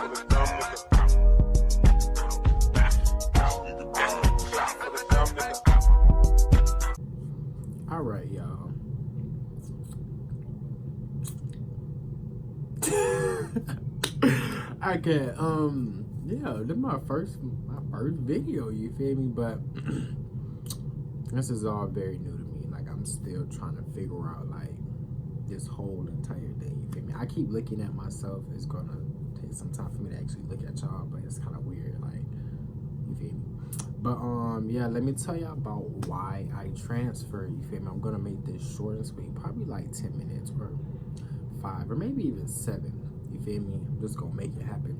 All right, y'all. Okay, yeah, this is my first video, you feel me? But this is all very new to me. Like, I'm still trying to figure out, like, this whole entire thing, you feel me? I keep looking at myself. It's gonna take some time for me to actually look at y'all, but it's kind of weird, like, you feel me? But, yeah, let me tell y'all about why I transferred, you feel me? I'm gonna make this short and sweet, probably like 10 minutes or 5 or maybe even 7. You feel me? I'm just gonna make it happen.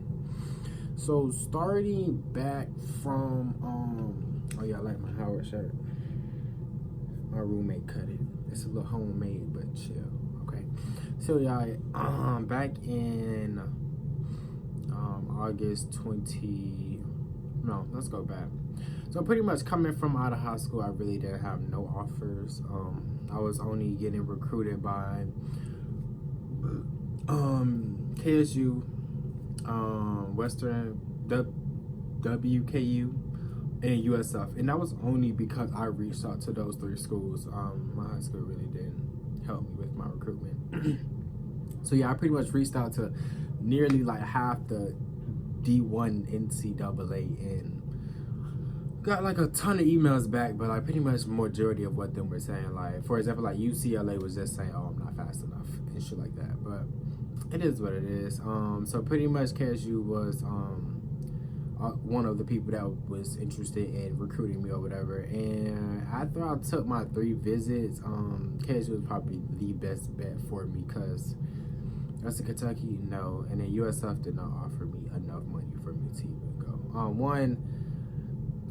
So starting back from oh yeah, I like my Howard shirt. My roommate cut it. It's a little homemade but chill. Okay. So y'all, back in August 20. No, let's go back. So pretty much coming from out of high school, I really didn't have no offers. I was only getting recruited by KSU, Western, WKU, and USF, and that was only because I reached out to those 3 schools. My high school really didn't help me with my recruitment. So yeah, I pretty much reached out to nearly like half the D1 NCAA and got like a ton of emails back, but like pretty much majority of what them were saying, like for example, like UCLA was just saying, oh, I'm not fast enough and shit like that. But it is what it is. So pretty much KSU was one of the people that was interested in recruiting me or whatever. And after I took my 3 visits, KSU was probably the best bet for me because that's in Kentucky, no, and then USF did not offer me enough money for me to even go. One,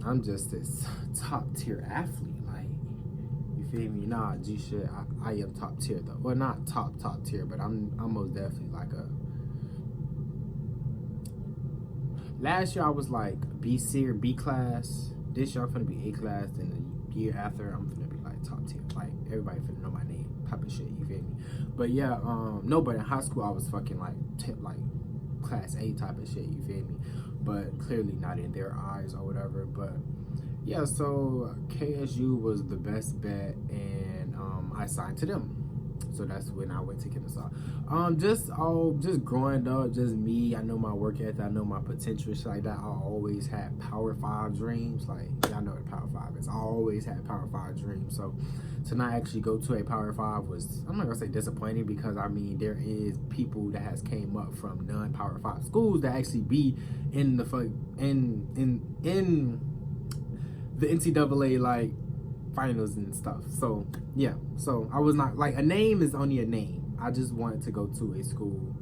I'm just this top tier athlete, like, you feel me? Nah, G shit, I am top tier though. Well, not top tier, but I'm most definitely like a. Last year I was like B class. This year I'm gonna be A class, and the year after I'm gonna be like top tier. Like everybody finna know my name, type of shit. You feel me? But yeah, no, but in high school I was fucking like class A type of shit. You feel me? But clearly not in their eyes or whatever. But yeah, so KSU was the best bet, and I signed to them. So that's when I went to Kennesaw. Just growing up, just me. I know my work ethic. I know my potential, shit like that. I always had Power 5 dreams. Like, y'all know what Power 5 is. I always had Power 5 dreams. So to not actually go to a Power 5 was, I'm not gonna say disappointing, because I mean there is people that has came up from non-Power 5 schools that actually be in the in the NCAA like finals and stuff. So yeah, so I was not like, a name is only a name. I just wanted to go to a school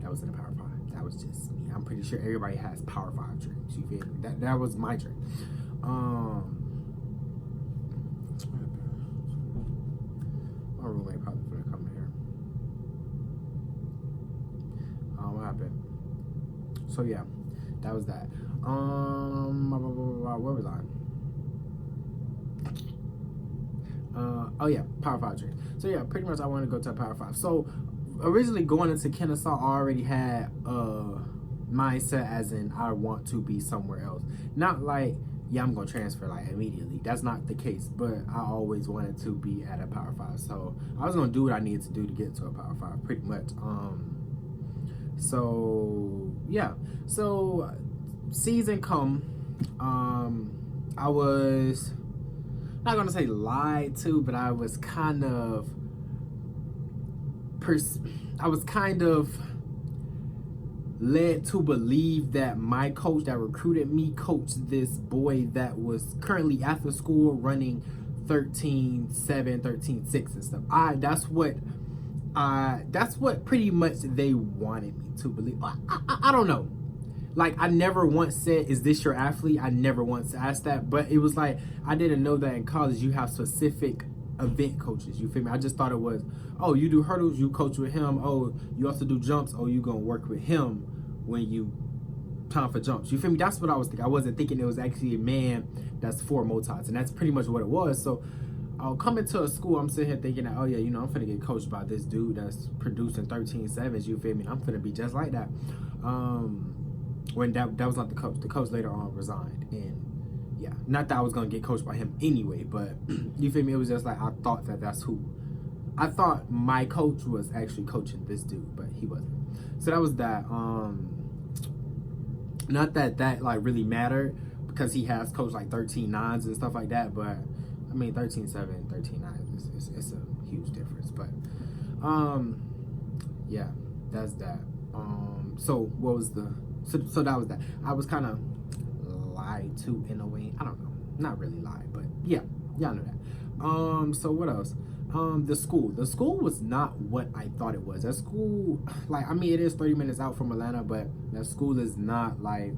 that was in a Power 5. That was just me. I'm pretty sure everybody has Power 5 dreams. You feel me? That was my dream. My roommate probably gonna come in here. What happened? So yeah, that was that. Where was I? Oh yeah, Power 5 dream. So yeah, pretty much I wanted to go to a Power 5. So originally going into Kennesaw, I already had a mindset as in I want to be somewhere else. Not like, yeah, I'm gonna transfer like immediately. That's not the case, but I always wanted to be at a Power 5. So I was gonna do what I needed to do to get to a Power 5 pretty much. So yeah, so season come, I was not gonna say lied to, but I was kind of led to believe that my coach that recruited me coached this boy that was currently after school running 13.7, 13.6 and stuff. That's what pretty much they wanted me to believe. I don't know. Like, I never once said, is this your athlete? I never once asked that. But it was like, I didn't know that in college you have specific event coaches. You feel me? I just thought it was, oh, you do hurdles, you coach with him. Oh, you also do jumps. Oh, you gonna work with him when you time for jumps. You feel me? That's what I was thinking. I wasn't thinking it was actually a man that's for motards. And that's pretty much what it was. So I'll come into a school, I'm sitting here thinking that, oh yeah, you know, I'm finna get coached by this dude that's producing 13.7s, you feel me? I'm finna be just like that. when that was not the coach. The coach later on resigned, and yeah, not that I was gonna get coached by him anyway, but you feel me? It was just like I thought that's who. I thought my coach was actually coaching this dude, but he wasn't. So that was that. Not that like really mattered because he has coached like 13 nines and stuff like that, but I mean 13-7, 13-9 it's a huge difference. But yeah, that's that. So what was the so that was that. I was kind of lied to in a way. I don't know, not really lied, but yeah, y'all know that. So what else? The school was not what I thought it was. That school, like, I mean, it is 30 minutes out from Atlanta, but that school is not like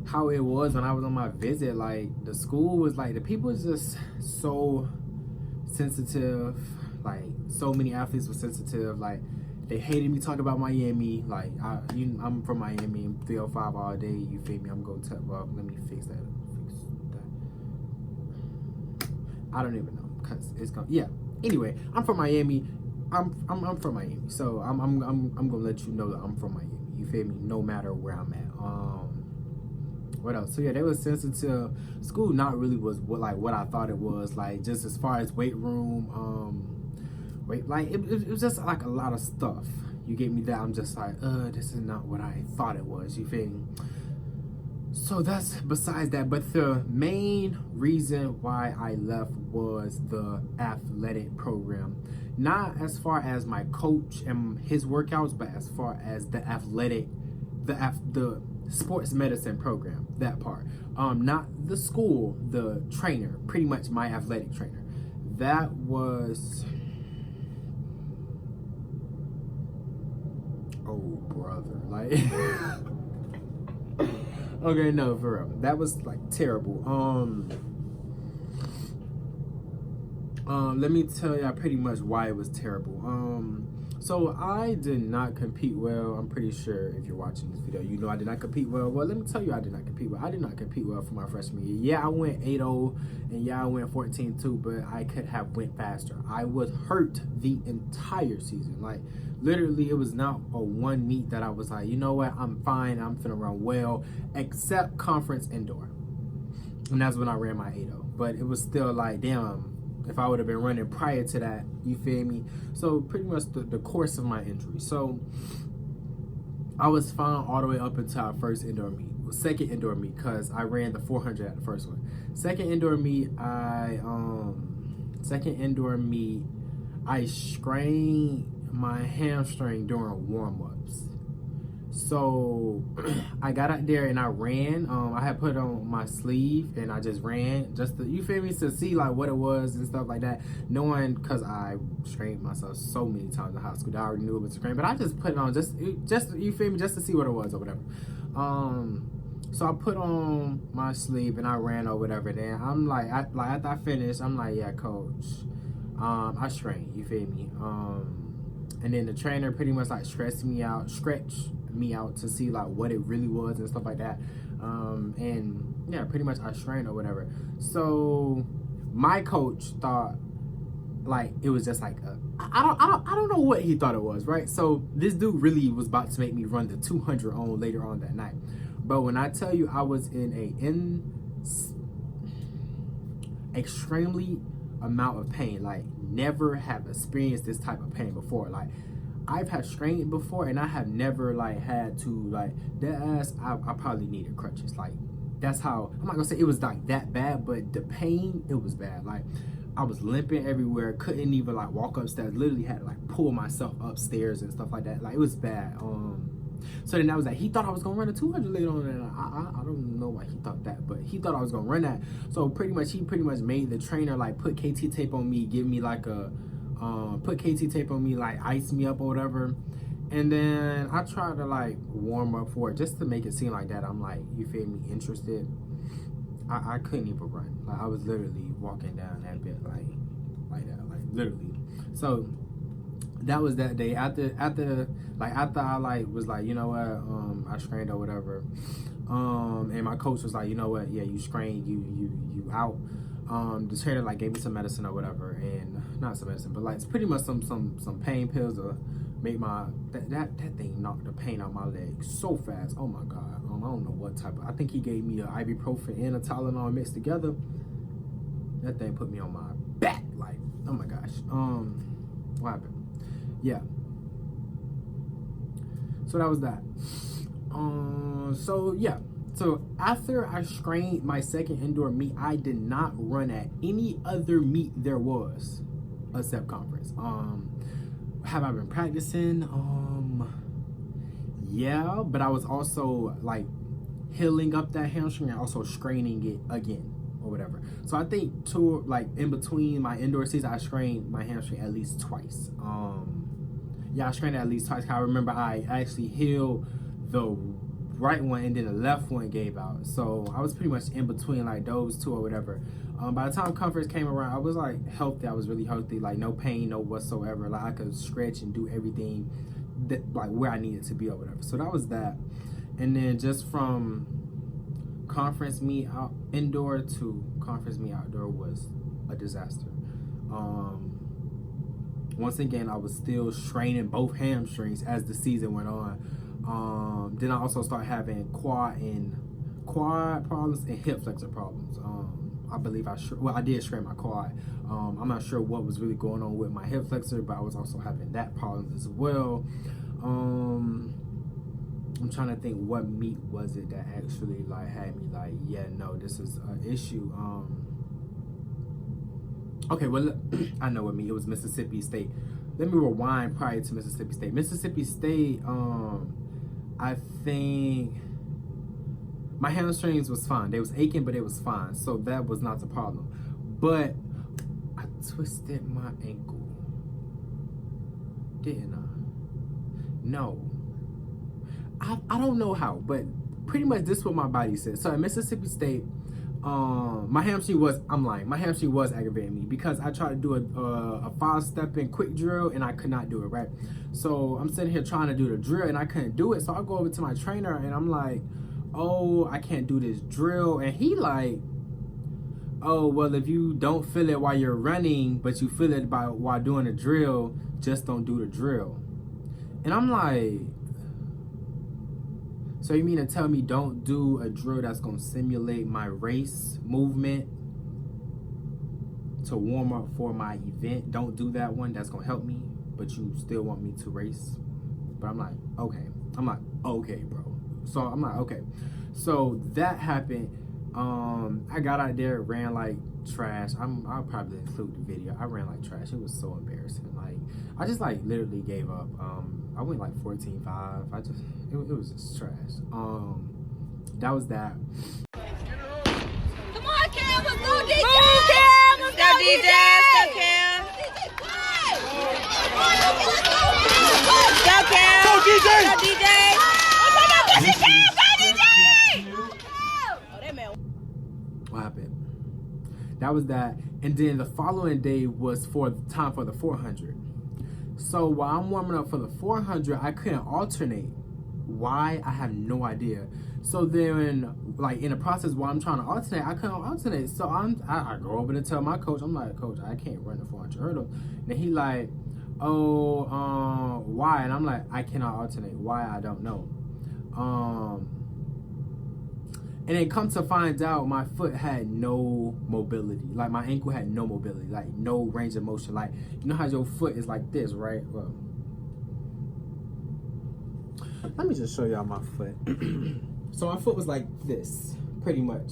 how it was when I was on my visit. Like, the school was like, the people was just so sensitive. Like, so many athletes were sensitive. Like, they hated me talking about Miami. Like, I'm from Miami, 305 all day. You feel me? I'm going to, well, let me fix that. I don't even know. Cause it's gonna, yeah. Anyway, I'm from Miami. I'm from Miami, so I'm gonna let you know that I'm from Miami. You feel me? No matter where I'm at. What else? So yeah, they was sensitive. School not really was what I thought it was. Like, just as far as weight room, like it was just like a lot of stuff. You get me? That I'm just like, this is not what I thought it was. You feel me? So that's besides that, but the main reason why I left was the athletic program. Not as far as my coach and his workouts, but as far as the athletic, the sports medicine program, that part. Not the school, the trainer, pretty much my athletic trainer. That was, oh brother, like okay, no, for real. That was like terrible. Let me tell you pretty much why it was terrible. So I did not compete well. I'm pretty sure if you're watching this video, you know I did not compete well. Well, let me tell you, I did not compete well. I did not compete well for my freshman year. Yeah, I went 8-0, and yeah, I went 14-2, but I could have went faster. I was hurt the entire season. Like, literally, it was not a one meet that I was like, you know what, I'm fine, I'm finna run well, except conference indoor. And that's when I ran my 8-0. But it was still like, damn, if I would have been running prior to that, you feel me? So pretty much the course of my injury. So I was fine all the way up until our first indoor meet. Second indoor meet, because I ran the 400 at the first one. Second indoor meet, I sprained my hamstring during warm-ups. So I got out there and I ran. I had put on my sleeve and I just ran, just to, you feel me, to see like what it was and stuff like that. Knowing, because I strained myself so many times in high school that I already knew it was a strain, but I just put it on just you feel me, just to see what it was or whatever. So I put on my sleeve and I ran or whatever. Then I'm like, after I finished, I'm like, yeah, coach, I strained. You feel me? And then the trainer pretty much like stretched me out to see like what it really was and stuff like that. And yeah, pretty much I strained or whatever. So my coach thought like it was just like I don't know what he thought it was, right? So this dude really was about to make me run the 200 on later on that night. But when I tell you I was in extremely amount of pain, like never have experienced this type of pain before. Like, I've had strain before and I have never like had to like that ass. I probably needed crutches. Like, that's how, I'm not gonna say it was like that bad, but the pain, it was bad. Like, I was limping everywhere, couldn't even like walk upstairs, literally had to like pull myself upstairs and stuff like that. Like, it was bad. So then that was like, he thought I was gonna run a 200 later on, and I don't know why he thought that, but he thought I was gonna run that. So he pretty much made the trainer like put KT tape on me, give me like a put KT tape on me, like ice me up or whatever. And then I tried to like warm up for it just to make it seem like that I'm like, you feel me, interested. I couldn't even run. Like, I was literally walking down that bit like that, like literally. So that was that day. After I like was like, you know what, I strained or whatever. And my coach was like, you know what, yeah, you strained, you out. The trainer like gave me some medicine or whatever, and not some medicine, but like it's pretty much some pain pills or make my that thing knocked the pain out my leg so fast. Oh my god. I don't know what type of, I think he gave me a ibuprofen and a Tylenol mixed together. That thing put me on my back, like, oh my gosh. What happened? Yeah. So that was that. So yeah. So after I screened my second indoor meet, I did not run at any other meet there was except conference. Have I been practicing? Yeah, but I was also like healing up that hamstring and also straining it again or whatever. So I think in between my indoor season, I strained my hamstring at least twice. Yeah, I strained it at least twice. I remember I actually healed the right one and then the left one gave out. So I was pretty much in between like those two or whatever. By the time conference came around, I was like healthy. I was really healthy, like no pain, no whatsoever. Like I could stretch and do everything that, like where I needed to be or whatever. So that was that. And then just from conference meet out indoor to conference meet outdoor was a disaster. Once again, I was still straining both hamstrings as the season went on. Then I also started having quad problems and hip flexor problems. I believe I did strain my quad. I'm not sure what was really going on with my hip flexor, but I was also having that problem as well. I'm trying to think what meet was it that actually like had me like, yeah, no, this is an issue. Okay, well, I know what meet. It was Mississippi State. Let me rewind prior to Mississippi State. Mississippi State, I think my hamstrings was fine. They was aching, but it was fine. So that was not the problem. But I twisted my ankle. Didn't I? No. I don't know how, but pretty much this is what my body said. So at Mississippi State, my hamstring was, I'm lying, my hamstring was aggravating me because I tried to do a 5-stepping quick drill and I could not do it, right? So I'm sitting here trying to do the drill and I couldn't do it. So I go over to my trainer and I'm like, oh, I can't do this drill. And he like, oh, well, if you don't feel it while you're running, but you feel it while doing the drill, just don't do the drill. And I'm like, so you mean to tell me don't do a drill that's going to simulate my race movement to warm up for my event? Don't do that one. That's going to help me, but you still want me to race? But I'm like, okay. I'm like, okay, bro. So I'm like, okay. So that happened. I got out there, ran like trash. I'll probably include the video. I ran like trash. It was so embarrassing. Like, I just like literally gave up. I went like 14.5. It was just trash. That was that. Come on, Cam, let's go, DJ! Move, Cam! Let's go, DJ! Let's go, Cam! Go, Cam! Go, DJ! Go, DJ! What happened? That was that. And then the following day was for time for the 400. So while I'm warming up for the 400, I couldn't alternate. Why? I have no idea. So then, like in the process while I'm trying to alternate, I couldn't alternate. So I go over to tell my coach, I'm like, coach, I can't run the 400 hurdle. And he like, oh, why? And I'm like, I cannot alternate. Why? I don't know. And then come to find out, my foot had no mobility. Like my ankle had no mobility, like no range of motion. Like, you know how your foot is like this, right? Well, let me just show y'all my foot. So my foot was like this, pretty much.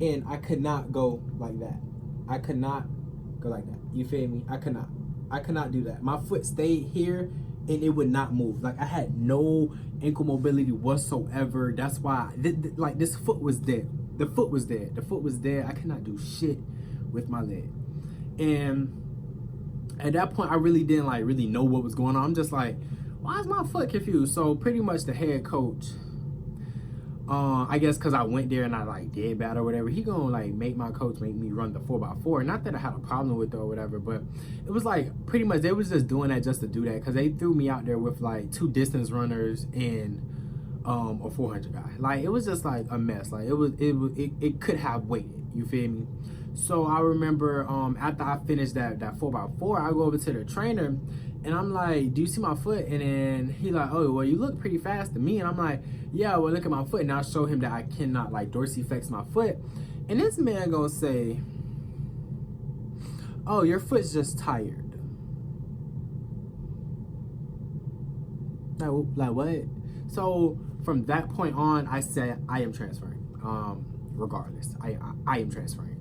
And I could not go like that. I could not go like that. You feel me? I could not do that. My foot stayed here and it would not move. Like I had no ankle mobility whatsoever. That's why, like this foot was dead. The foot was dead. The foot was dead. I could not do shit with my leg. And at that point, I really didn't like really know what was going on. I'm just like, why is my foot confused? So pretty much the head coach, I guess because I went there and I like did bad or whatever, he gonna like make me run the 4x4. Not that I had a problem with it or whatever, but it was like pretty much they was just doing that just to do that because they threw me out there with like 2 distance runners and a 400 guy. Like it was just like a mess. Like it could have waited. You feel me? So I remember after I finished that 4x4, I go over to the trainer And I'm like, do you see my foot? And then he like, oh, well, you look pretty fast to me. And I'm like, yeah, well, look at my foot. And I show him that I cannot like dorsiflex my foot. And this man gonna say, oh, your foot's just tired. Like what? So from that point on, I said I am transferring. Regardless, I am transferring.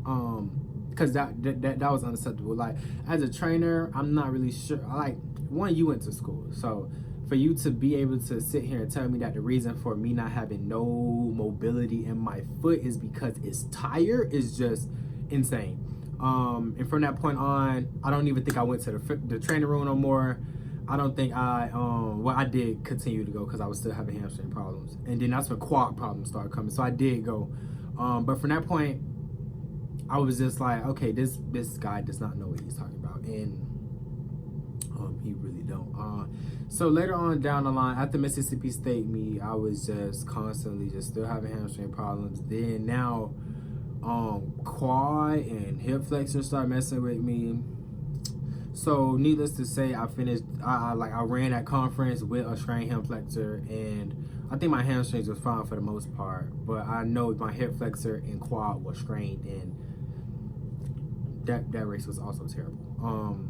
Because that was unacceptable. Like as a trainer, I'm not really sure. Like one, you went to school, so for you to be able to sit here and tell me that the reason for me not having no mobility in my foot is because it's tired is just insane. And from that point on, I don't even think I went to the training room no more. I don't think I did continue to go because I was still having hamstring problems, and then that's when quad problems started coming. So I did go, but from that point, I was just like, okay, this guy does not know what he's talking about, and he really don't. So later on down the line, after Mississippi State meet, I was just constantly just still having hamstring problems. Then now, quad and hip flexors start messing with me. So needless to say, I finished. I ran that conference with a strained hip flexor, and I think my hamstrings was fine for the most part. But I know my hip flexor and quad was strained, and that race was also terrible.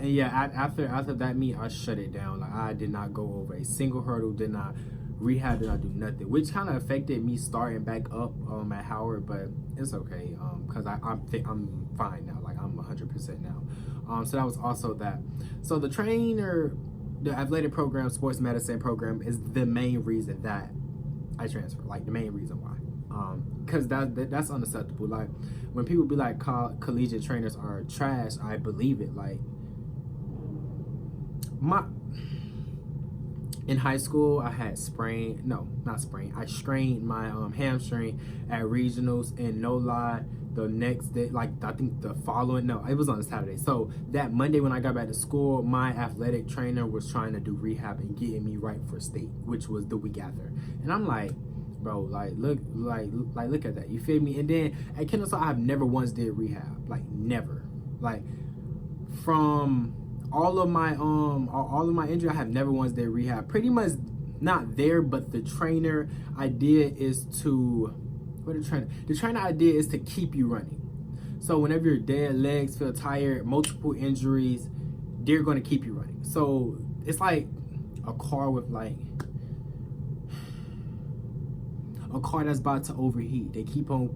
And yeah, after that meet, I shut it down. Like I did not go over a single hurdle, did not rehab, did not do nothing, which kind of affected me starting back up at Howard. But it's okay, because I'm fine now. Like I'm 100% now. So that was also that. So the athletic program, sports medicine program, is the main reason that I transferred. Like the main reason why. Because that's unacceptable. Like when people be like collegiate trainers are trash, I believe it. Like in high school, I had strained my hamstring at regionals, and no lie, the next day, like I think the following, no, it was on a Saturday. So that Monday when I got back to school, my athletic trainer was trying to do rehab and getting me right for state, which was the week after. And I'm like, bro, look at that. You feel me? And then at Kennesaw, I've never once did rehab, like never. Like from all of my injury, I have never once did rehab. Pretty much not there, but the trainer idea is to the trainer idea is to keep you running. So whenever your dead legs feel tired, multiple injuries, they're going to keep you running. So it's like a car that's about to overheat. They keep on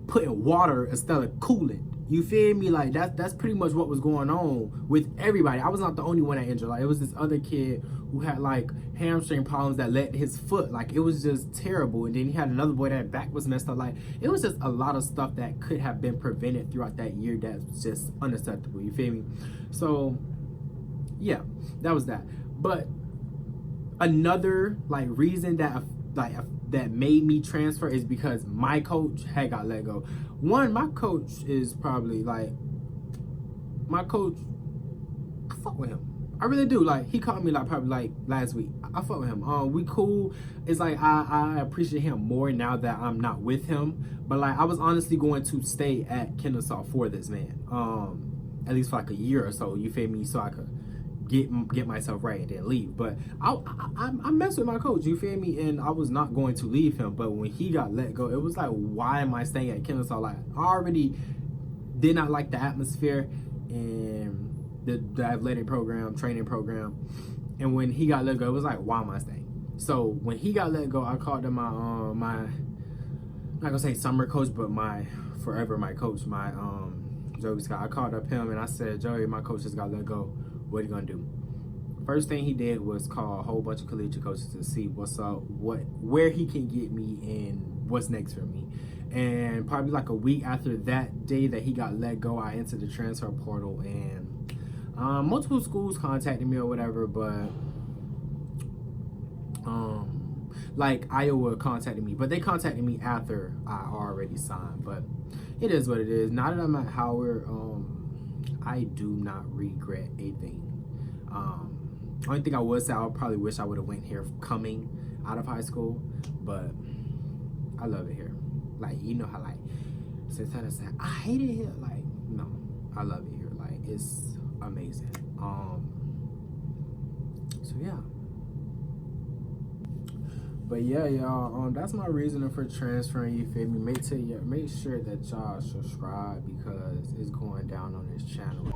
putting water instead of coolant. You feel me? Like that's pretty much what was going on with everybody. I was not the only one that injured. Like it was this other kid who had like hamstring problems that led to his foot. Like it was just terrible. And then he had another boy that back was messed up. Like it was just a lot of stuff that could have been prevented throughout that year that's just unacceptable. You feel me? So yeah, that was that. But another like reason that made me transfer is because my coach had got let go. One, my coach is probably like, I fuck with him. I really do. Like he called me like probably like last week. I fuck with him. We cool. It's like I appreciate him more now that I'm not with him. But like I was honestly going to stay at Kennesaw for this man. At least for like a year or so. You feel me? So I could get myself right and then leave. But I mess with my coach, you feel me? And I was not going to leave him. But when he got let go, it was like, why am I staying at Kennesaw? Like I already did not like the atmosphere and the athletic program, training program. And when he got let go, it was like, why am I staying? So when he got let go, I called him my I'm not gonna say summer coach, but my coach, Joey Scott. I called up him and I said, Joey, my coach just got let go. What are you gonna do? First thing he did was call a whole bunch of collegiate coaches to see what's up, where he can get me, and what's next for me. And probably like a week after that day that he got let go, I entered the transfer portal, and multiple schools contacted me or whatever, but like Iowa contacted me, but they contacted me after I already signed. But it is what it is. Now that I'm at Howard, I do not regret a thing. Only thing I would say, I probably wish I would have went here coming out of high school, but I love it here. Like, you know how like Santana said, I hate it here. Like, no, I love it here. Like, it's amazing. So yeah. But yeah, y'all, that's my reasoning for transferring, you feel me? Make sure that y'all subscribe because it's going down on this channel.